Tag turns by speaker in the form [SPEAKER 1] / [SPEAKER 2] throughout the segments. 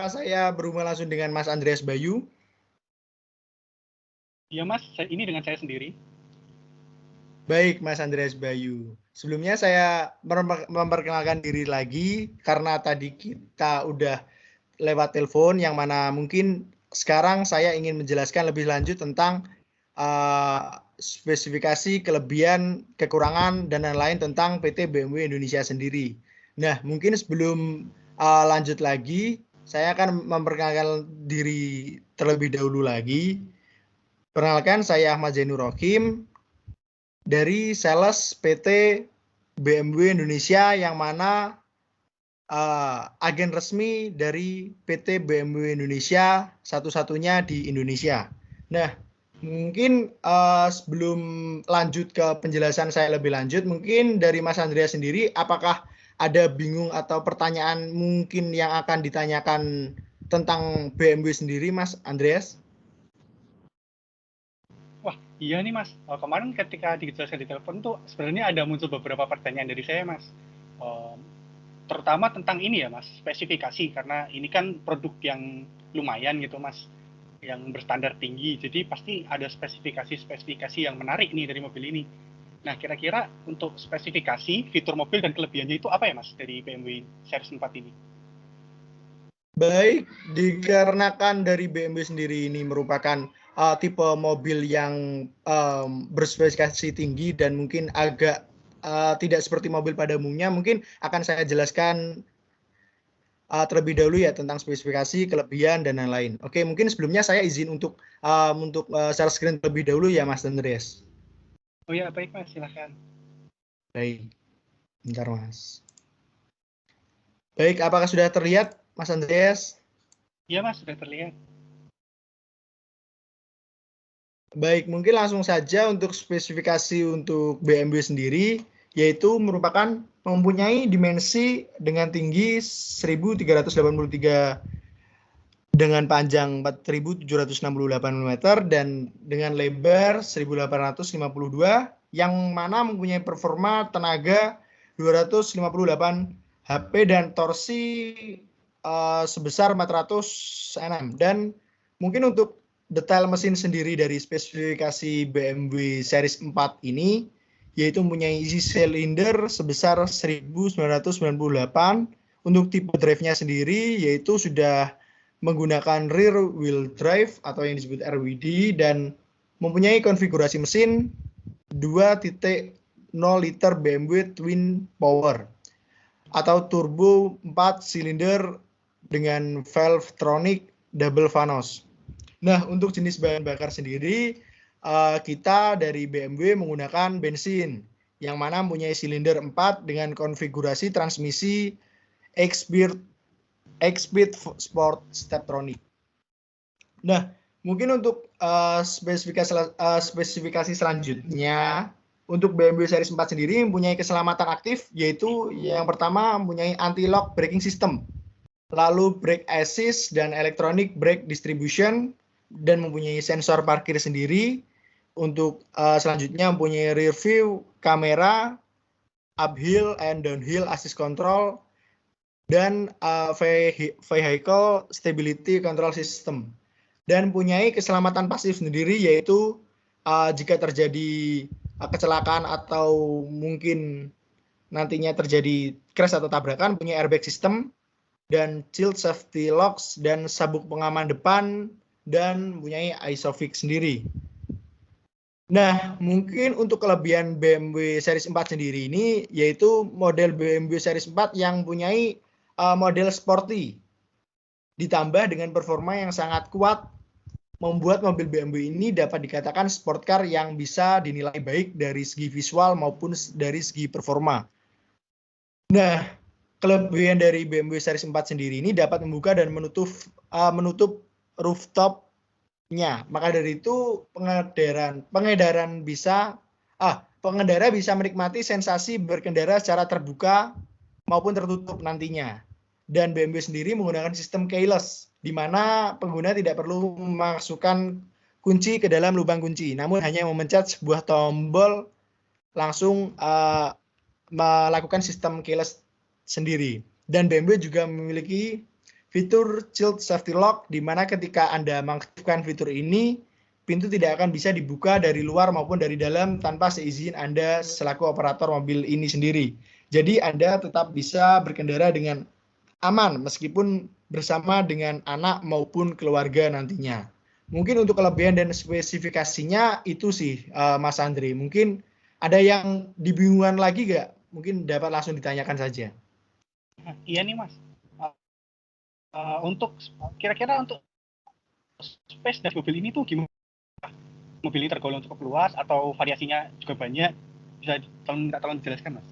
[SPEAKER 1] apakah saya berhubungan langsung dengan Mas Andreas Bayu?
[SPEAKER 2] Iya Mas, ini dengan saya sendiri.
[SPEAKER 1] Baik, Mas Andreas Bayu. Sebelumnya saya memperkenalkan diri lagi karena tadi kita udah lewat telepon yang mana mungkin sekarang saya ingin menjelaskan lebih lanjut tentang spesifikasi, kelebihan, kekurangan, dan lain-lain tentang PT BMW Indonesia sendiri. Nah, mungkin sebelum lanjut lagi, saya akan memperkenalkan diri terlebih dahulu lagi. Perkenalkan, saya Ahmad Zainur Rohim dari sales PT BMW Indonesia yang mana agen resmi dari PT BMW Indonesia satu-satunya di Indonesia. Nah, mungkin sebelum lanjut ke penjelasan saya lebih lanjut, mungkin dari Mas Andreas sendiri, apakah ada bingung atau pertanyaan mungkin yang akan ditanyakan tentang BMW sendiri, Mas Andreas?
[SPEAKER 2] Wah, iya nih Mas. Kemarin ketika dijelaskan di telepon tuh sebenarnya ada muncul beberapa pertanyaan dari saya Mas. Eh, Terutama tentang ini ya Mas, spesifikasi karena ini kan produk yang lumayan gitu Mas, yang berstandar tinggi. Jadi pasti ada spesifikasi-spesifikasi yang menarik nih dari mobil ini. Nah, kira-kira untuk spesifikasi, fitur mobil dan kelebihannya itu apa ya Mas dari BMW Series 4 ini?
[SPEAKER 1] Baik, dikarenakan dari BMW sendiri ini merupakan tipe mobil yang berspesifikasi tinggi dan mungkin agak tidak seperti mobil pada umumnya, mungkin akan saya jelaskan terlebih dahulu ya tentang spesifikasi, kelebihan, dan lain-lain. Oke, mungkin sebelumnya saya izin untuk share screen terlebih dahulu ya, Mas Andreas.
[SPEAKER 2] Oh ya, baik Mas, silahkan.
[SPEAKER 1] Baik, bentar Mas. Baik, apakah sudah terlihat, Mas Andreas?
[SPEAKER 2] Iya Mas, sudah terlihat.
[SPEAKER 1] Baik, mungkin langsung saja untuk spesifikasi untuk BMW sendiri, yaitu merupakan mempunyai dimensi dengan tinggi 1383 dengan panjang 4768 mm dan dengan lebar 1852 yang mana mempunyai performa tenaga 258 HP dan torsi sebesar 400 Nm. Dan mungkin untuk detail mesin sendiri dari spesifikasi BMW Series 4 ini yaitu mempunyai isi silinder sebesar 1998. Untuk tipe drive-nya sendiri yaitu sudah menggunakan rear wheel drive atau yang disebut RWD dan mempunyai konfigurasi mesin 2.0 liter BMW Twin Power atau turbo 4 silinder dengan Valvetronic double vanos. Nah, untuk jenis bahan bakar sendiri kita dari BMW menggunakan bensin yang mana mempunyai silinder 4 dengan konfigurasi transmisi X-Speed Sport Steptronic. Nah, mungkin untuk spesifikasi selanjutnya untuk BMW Series 4 sendiri mempunyai keselamatan aktif, yaitu yang pertama mempunyai anti-lock braking system, lalu brake assist dan electronic brake distribution, dan mempunyai sensor parkir sendiri. Untuk selanjutnya mempunyai rear view kamera, uphill and downhill assist control, dan vehicle stability control system. Dan mempunyai keselamatan pasif sendiri, yaitu jika terjadi kecelakaan atau mungkin nantinya terjadi crash atau tabrakan, punya airbag system dan child safety locks dan sabuk pengaman depan dan mempunyai ISOFIX sendiri. Nah, mungkin untuk kelebihan BMW Series 4 sendiri ini yaitu model BMW Series 4 yang mempunyai model sporty ditambah dengan performa yang sangat kuat membuat mobil BMW ini dapat dikatakan sport car yang bisa dinilai baik dari segi visual maupun dari segi performa. Nah, kelebihan dari BMW Series 4 sendiri ini dapat membuka dan menutup rooftop-nya. Maka dari itu pengendara bisa menikmati sensasi berkendara secara terbuka maupun tertutup nantinya. Dan BMW sendiri menggunakan sistem keyless, di mana pengguna tidak perlu memasukkan kunci ke dalam lubang kunci, namun hanya memencet sebuah tombol langsung melakukan sistem keyless sendiri. Dan BMW juga memiliki fitur Child Safety Lock, di mana ketika Anda mengaktifkan fitur ini, pintu tidak akan bisa dibuka dari luar maupun dari dalam tanpa seizin Anda selaku operator mobil ini sendiri. Jadi Anda tetap bisa berkendara dengan aman meskipun bersama dengan anak maupun keluarga nantinya. Mungkin untuk kelebihan dan spesifikasinya itu sih, Mas Andri. Mungkin ada yang dibingungkan lagi nggak? Mungkin dapat langsung ditanyakan saja.
[SPEAKER 2] Iya nih Mas. Untuk kira-kira untuk space dari mobil ini tuh gimana? Mobil ini tergolong cukup luas atau variasinya juga banyak? Bisa tolong dijelaskan Mas?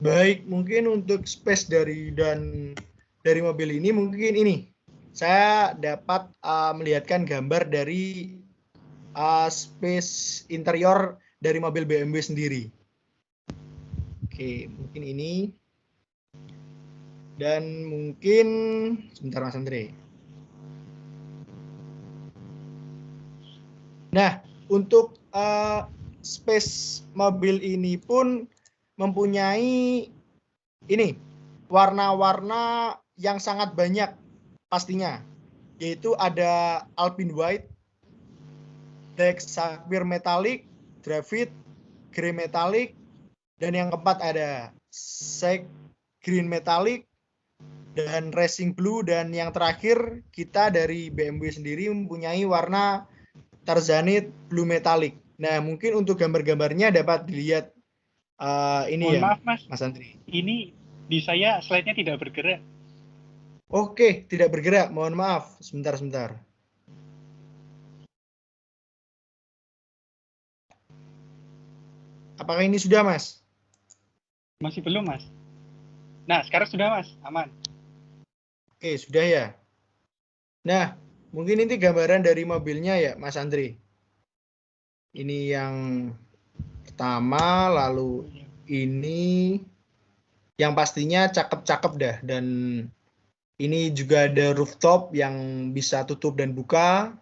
[SPEAKER 1] Baik, mungkin untuk space dari mobil ini mungkin ini. Saya dapat melihatkan gambar dari space interior dari mobil BMW sendiri. Oke, mungkin ini. Dan mungkin sebentar Mas Andre. Nah, untuk space mobil ini pun mempunyai ini warna-warna yang sangat banyak pastinya, yaitu ada Alpine White, Black Sapphire Metallic, Graphite, Grey Metallic, dan yang keempat ada Sage Green Metallic, dan Racing Blue, dan yang terakhir kita dari BMW sendiri mempunyai warna Tarzanite Blue Metallic. Nah, mungkin untuk gambar-gambarnya dapat dilihat ini. Mohon
[SPEAKER 2] maaf
[SPEAKER 1] Mas Andri.
[SPEAKER 2] Ini di saya slide-nya tidak bergerak.
[SPEAKER 1] Oke, tidak bergerak. Mohon maaf. Sebentar. Apakah ini sudah, Mas?
[SPEAKER 2] Masih belum, Mas. Nah, sekarang sudah, Mas. Aman.
[SPEAKER 1] Oke, sudah ya. Nah, mungkin ini gambaran dari mobilnya ya, Mas Andri. Ini yang pertama, lalu ini yang pastinya cakep-cakep dah. Dan ini juga ada rooftop yang bisa tutup dan buka.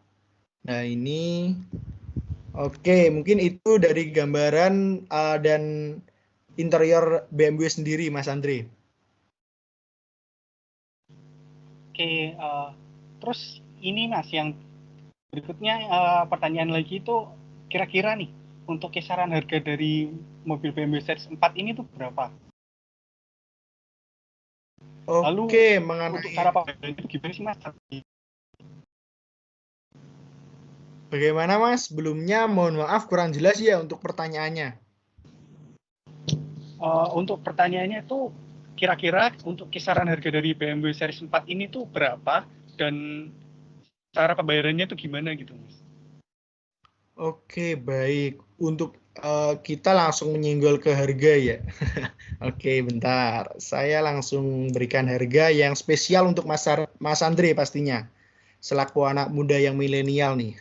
[SPEAKER 1] Nah, ini oke, mungkin itu dari gambaran dan interior BMW sendiri, Mas Andri.
[SPEAKER 2] Oke, terus ini Mas, yang berikutnya pertanyaan lagi itu kira-kira nih untuk kisaran harga dari mobil BMW Series 4 ini tuh berapa?
[SPEAKER 1] Oke,
[SPEAKER 2] lalu untuk cara pembayarannya itu gimana sih Mas?
[SPEAKER 1] Bagaimana Mas? Sebelumnya mohon maaf kurang jelas ya untuk pertanyaannya.
[SPEAKER 2] Untuk pertanyaannya itu kira-kira untuk kisaran harga dari BMW Series 4 ini tuh berapa dan cara pembayarannya itu gimana gitu Mas?
[SPEAKER 1] Oke, baik. Untuk kita langsung menyinggol ke harga ya. Oke, bentar. Saya langsung berikan harga yang spesial untuk Mas Andre pastinya. Selaku anak muda yang milenial nih.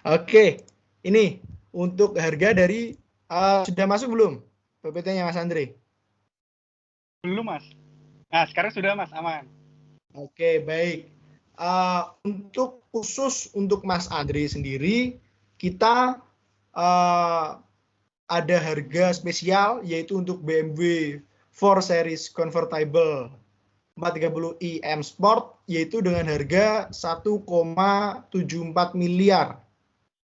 [SPEAKER 1] Oke, ini untuk harga dari sudah masuk belum PPT-nya Mas Andre?
[SPEAKER 2] Belum Mas. Nah, sekarang sudah Mas, aman.
[SPEAKER 1] Oke, baik. Untuk khusus untuk Mas Andre sendiri, kita ada harga spesial yaitu untuk BMW 4 Series Convertible 430i M Sport yaitu dengan harga 1,74 miliar.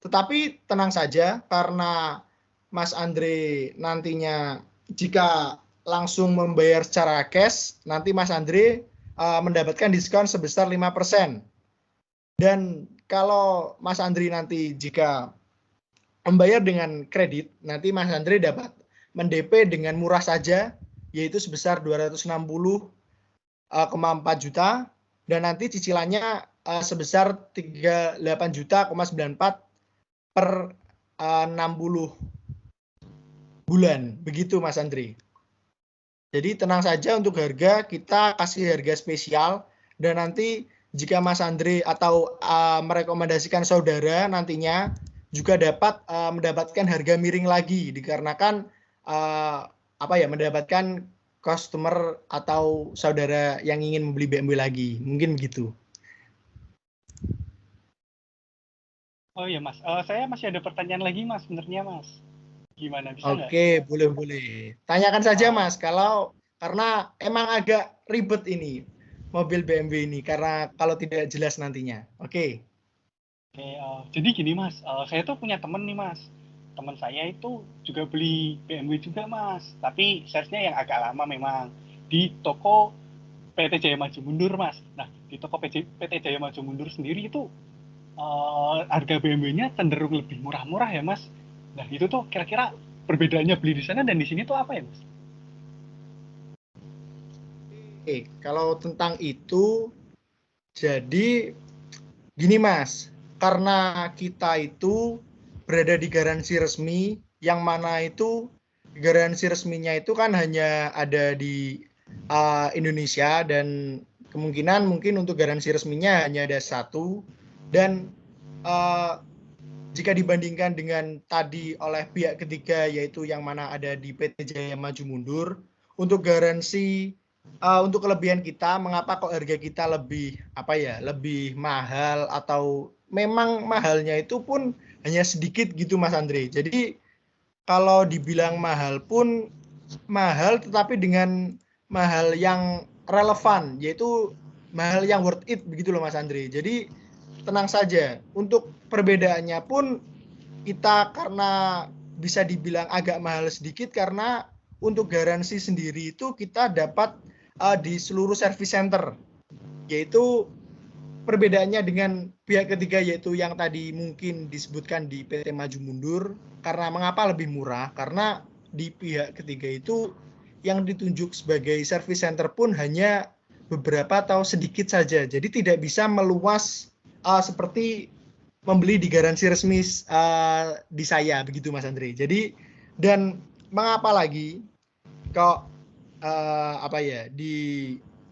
[SPEAKER 1] Tetapi tenang saja karena Mas Andre nantinya jika langsung membayar secara cash, nanti Mas Andre mendapatkan diskon sebesar 5%. Dan kalau Mas Andre nanti jika membayar dengan kredit, nanti Mas Andre dapat mendp dengan murah saja, yaitu sebesar 260,4 juta, dan nanti cicilannya sebesar 38 juta, 94 per 60 bulan. Begitu Mas Andre. Jadi tenang saja untuk harga, kita kasih harga spesial, dan nanti jika Mas Andre atau merekomendasikan saudara nantinya juga dapat mendapatkan harga miring lagi dikarenakan mendapatkan customer atau saudara yang ingin membeli BMW lagi. Mungkin begitu.
[SPEAKER 2] Oh iya Mas, saya masih ada pertanyaan lagi Mas sebenarnya Mas. Gimana, bisa nggak?
[SPEAKER 1] Oke, boleh. Tanyakan saja Mas, karena emang agak ribet ini. mobil BMW ini, karena kalau tidak jelas nantinya. Oke.
[SPEAKER 2] Oke, jadi gini Mas, saya tuh punya temen nih Mas. Teman saya itu juga beli BMW juga Mas, tapi series-nya yang agak lama memang di toko PT Jaya Maju Mundur Mas. Nah, di toko PT Jaya Maju Mundur sendiri itu harga BMW-nya cenderung lebih murah-murah ya Mas. Nah, itu tuh kira-kira perbedaannya beli di sana dan di sini tuh apa ya Mas?
[SPEAKER 1] Oke, kalau tentang itu, jadi gini Mas, karena kita itu berada di garansi resmi, yang mana itu garansi resminya itu kan hanya ada di Indonesia, dan kemungkinan mungkin untuk garansi resminya hanya ada satu, dan uh, jika dibandingkan dengan tadi oleh pihak ketiga yaitu yang mana ada di PT Jaya Maju Mundur, untuk garansi untuk kelebihan kita, mengapa kok harga kita lebih mahal, atau memang mahalnya itu pun hanya sedikit gitu Mas Andre. Jadi kalau dibilang mahal pun mahal, tetapi dengan mahal yang relevan, yaitu mahal yang worth it begitu loh Mas Andre. Jadi tenang saja, untuk perbedaannya pun kita karena bisa dibilang agak mahal sedikit, karena untuk garansi sendiri itu kita dapat di seluruh service center, yaitu perbedaannya dengan pihak ketiga yaitu yang tadi mungkin disebutkan di PT Maju Mundur. Karena mengapa lebih murah? Karena di pihak ketiga itu yang ditunjuk sebagai service center pun hanya beberapa atau sedikit saja, jadi tidak bisa meluas seperti membeli di garansi resmi di saya begitu Mas Andre. Jadi, dan mengapa lagi kok di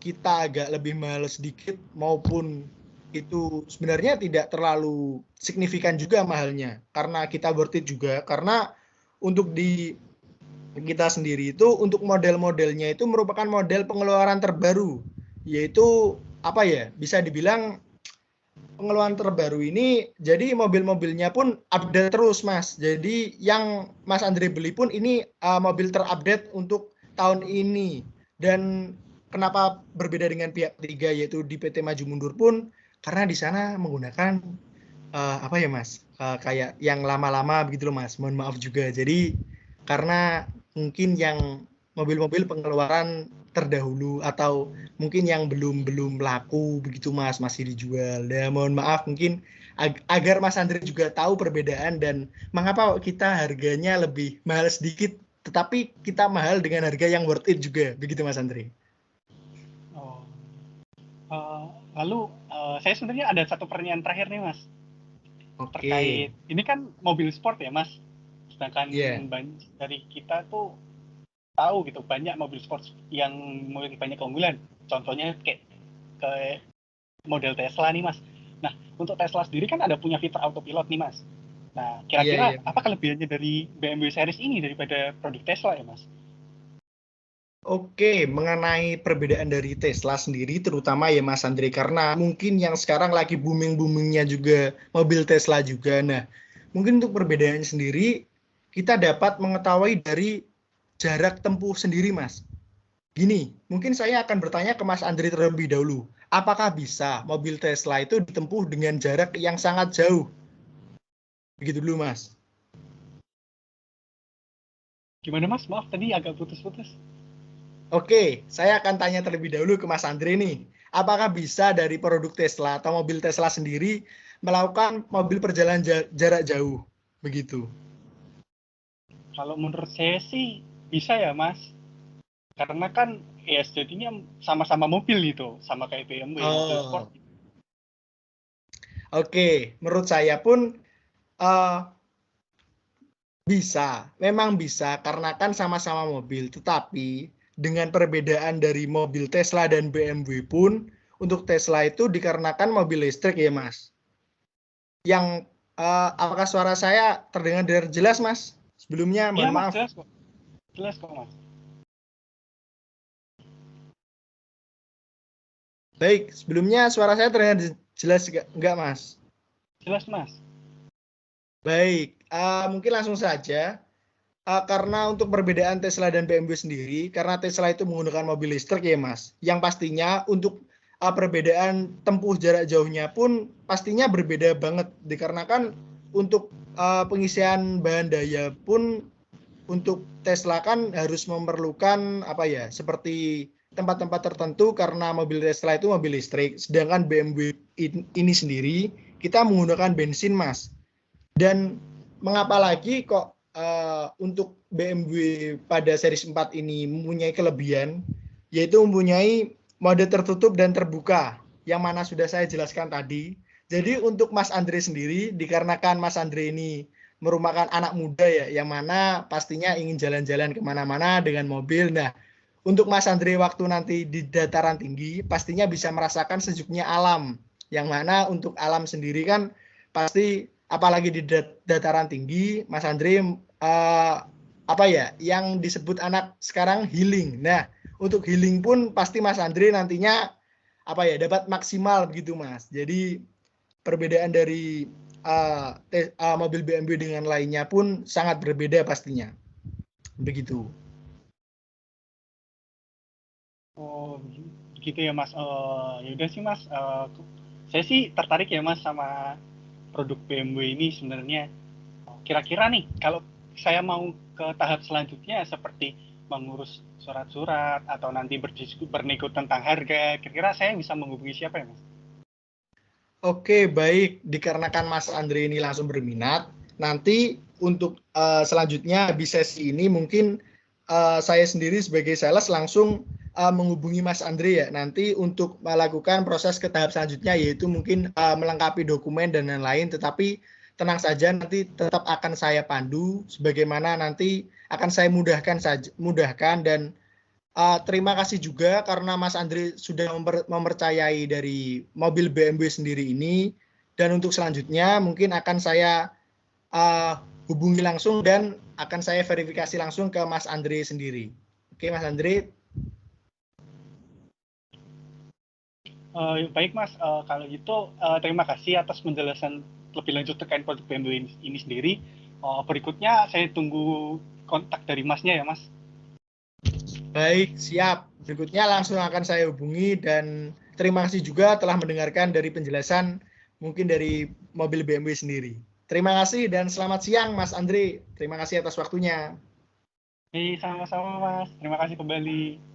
[SPEAKER 1] kita agak lebih mahal sedikit, maupun itu sebenarnya tidak terlalu signifikan juga mahalnya, karena kita worth it juga, karena untuk di kita sendiri itu untuk model-modelnya itu merupakan model pengeluaran terbaru, yaitu bisa dibilang pengeluaran terbaru ini, jadi mobil-mobilnya pun update terus Mas. Jadi yang Mas Andre beli pun ini mobil terupdate untuk tahun ini. Dan kenapa berbeda dengan pihak ketiga yaitu di PT Maju Mundur pun, karena di sana menggunakan Mas, kayak yang lama-lama begitu loh Mas. Mohon maaf juga. Jadi karena mungkin yang mobil-mobil pengeluaran terdahulu, atau mungkin yang belum laku begitu Mas, masih dijual. Dan mohon maaf mungkin agar Mas Andre juga tahu perbedaan dan mengapa kita harganya lebih mahal sedikit, tetapi kita mahal dengan harga yang worth it juga, begitu Mas Andre.
[SPEAKER 2] Oh. Lalu saya sebenarnya ada satu pertanyaan terakhir nih Mas. Terkait ini kan mobil sport ya Mas, sedangkan dari kita tuh tahu gitu banyak mobil sport yang memiliki banyak keunggulan, contohnya kayak model Tesla nih Mas. Nah, untuk Tesla sendiri kan ada punya fitur autopilot nih Mas. Nah, kira-kira apa kelebihannya dari BMW series ini daripada produk Tesla ya Mas?
[SPEAKER 1] Oke, mengenai perbedaan dari Tesla sendiri terutama ya Mas Andre, karena mungkin yang sekarang lagi booming-boomingnya juga mobil Tesla juga. Nah, mungkin untuk perbedaan sendiri kita dapat mengetahui dari jarak tempuh sendiri Mas. Gini, mungkin saya akan bertanya ke Mas Andre terlebih dahulu. Apakah bisa mobil Tesla itu ditempuh dengan jarak yang sangat jauh? Begitu dulu Mas.
[SPEAKER 2] Gimana Mas? Maaf tadi agak putus-putus.
[SPEAKER 1] Oke, saya akan tanya terlebih dahulu ke Mas Andre nih. Apakah bisa dari produk Tesla atau mobil Tesla sendiri melakukan mobil perjalanan jarak jauh? Begitu.
[SPEAKER 2] Kalau menurut saya sih bisa ya Mas. Karena kan ya jadinya sama-sama mobil gitu, sama kayak BMW mobil sport.
[SPEAKER 1] Oke, menurut saya pun bisa, memang bisa, karena kan sama-sama mobil, tetapi dengan perbedaan dari mobil Tesla dan BMW pun, untuk Tesla itu dikarenakan mobil listrik ya Mas. Yang apakah suara saya terdengar jelas Mas? Sebelumnya mohon maaf.
[SPEAKER 2] Jelas kok. Jelas kok Mas.
[SPEAKER 1] Baik, sebelumnya suara saya terdengar jelas enggak Mas?
[SPEAKER 2] Jelas Mas.
[SPEAKER 1] Baik, mungkin langsung saja. Karena untuk perbedaan Tesla dan BMW sendiri, karena Tesla itu menggunakan mobil listrik ya Mas, yang pastinya untuk perbedaan tempuh jarak jauhnya pun pastinya berbeda banget, dikarenakan untuk pengisian bahan daya pun untuk Tesla kan harus memerlukan apa ya, seperti tempat-tempat tertentu karena mobil Tesla itu mobil listrik, sedangkan BMW ini sendiri kita menggunakan bensin, Mas. Dan mengapa lagi kok untuk BMW pada series 4 ini mempunyai kelebihan, yaitu mempunyai mode tertutup dan terbuka, yang mana sudah saya jelaskan tadi. Jadi untuk Mas Andre sendiri, dikarenakan Mas Andre ini merupakan anak muda ya, yang mana pastinya ingin jalan-jalan kemana-mana dengan mobil. Nah, untuk Mas Andre waktu nanti di dataran tinggi, pastinya bisa merasakan sejuknya alam, yang mana untuk alam sendiri kan pasti apalagi di dataran tinggi, Mas Andre apa ya yang disebut anak sekarang healing. Nah, untuk healing pun pasti Mas Andre nantinya apa ya dapat maksimal begitu, Mas. Jadi perbedaan dari mobil BMW dengan lainnya pun sangat berbeda pastinya. Begitu.
[SPEAKER 2] Oh, gitu ya Mas. Ya udah sih Mas. Saya sih tertarik ya Mas sama produk BMW ini sebenarnya. Kira-kira nih, kalau saya mau ke tahap selanjutnya seperti mengurus surat-surat atau nanti bernego tentang harga, kira-kira saya bisa menghubungi siapa ya Mas?
[SPEAKER 1] Oke, baik. Dikarenakan Mas Andre ini langsung berminat, nanti untuk selanjutnya di sesi ini mungkin saya sendiri sebagai sales langsung menghubungi Mas Andre ya. Nanti untuk melakukan proses ke tahap selanjutnya, yaitu mungkin melengkapi dokumen dan lain-lain. Tetapi tenang saja, nanti tetap akan saya pandu sebagaimana nanti akan saya mudahkan dan terima kasih juga karena Mas Andre sudah mempercayai dari mobil BMW sendiri ini. Dan untuk selanjutnya mungkin akan saya hubungi langsung dan akan saya verifikasi langsung ke Mas Andre sendiri. Oke, Mas Andre.
[SPEAKER 2] Baik Mas, kalau gitu terima kasih atas penjelasan lebih lanjut terkait produk BMW ini sendiri. Berikutnya saya tunggu kontak dari Masnya ya Mas.
[SPEAKER 1] Baik, siap. Berikutnya langsung akan saya hubungi dan terima kasih juga telah mendengarkan dari penjelasan mungkin dari mobil BMW sendiri. Terima kasih dan selamat siang Mas Andre. Terima kasih atas waktunya.
[SPEAKER 2] Sama-sama Mas, terima kasih kembali.